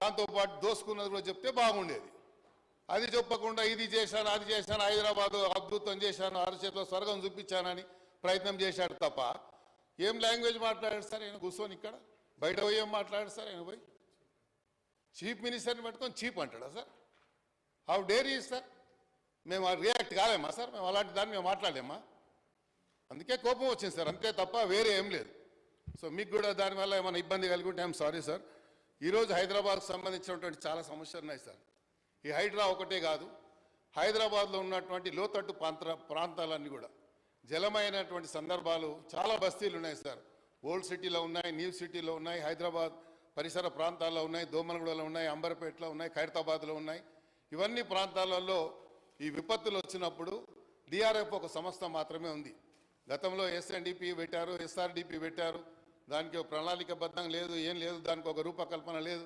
దాంతోపాటు దోసుకున్నది కూడా చెప్తే బాగుండేది. అది చెప్పకుండా ఇది చేశాను అది చేశాను హైదరాబాద్ అద్భుతం చేశాను అరచేతిలో స్వర్గం చూపించానని ప్రయత్నం చేశాడు తప్ప ఏం లాంగ్వేజ్ మాట్లాడాడు సార్ ఆయన కూర్చొని ఇక్కడ బయట పోయి ఏం మాట్లాడాడు సార్ ఆయన పోయి చీఫ్ మినిస్టర్ని పెట్టుకొని చీప్ అంటాడా సార్? హౌ డేర్ ఈ సార్? మేము రియాక్ట్ కాలేమా సార్? మేము అలాంటి దాన్ని మేము మాట్లాడలేమా? అందుకే కోపం వచ్చింది సార్, అంతే తప్ప వేరే ఏం లేదు. సో మీకు కూడా దానివల్ల ఏమైనా ఇబ్బంది కలిగి ఐఎమ్ సారీ సార్. ఈరోజు హైదరాబాద్కు సంబంధించినటువంటి చాలా సమస్యలు ఉన్నాయి సార్. ఈ హైడ్రా ఒకటే కాదు, హైదరాబాద్లో ఉన్నటువంటి లోతట్టు ప్రాంతాలన్నీ కూడా జలమైనటువంటి సందర్భాలు చాలా బస్తీలు ఉన్నాయి సార్. ఓల్డ్ సిటీలో ఉన్నాయి, న్యూ సిటీలో ఉన్నాయి, హైదరాబాద్ పరిసర ప్రాంతాల్లో ఉన్నాయి, దోమలగూడలో ఉన్నాయి, అంబర్పేటలో ఉన్నాయి, ఖైరతాబాద్లో ఉన్నాయి. ఇవన్నీ ప్రాంతాలలో ఈ విపత్తులు వచ్చినప్పుడు డిఆర్ఎఫ్ ఒక సంస్థ మాత్రమే ఉంది. గతంలో ఎస్ఎన్డిపి పెట్టారు, ఎస్ఆర్డిపి పెట్టారు. దానికి ఒక ప్రణాళికబద్ధం లేదు, ఏం లేదు, దానికి ఒక రూపకల్పన లేదు.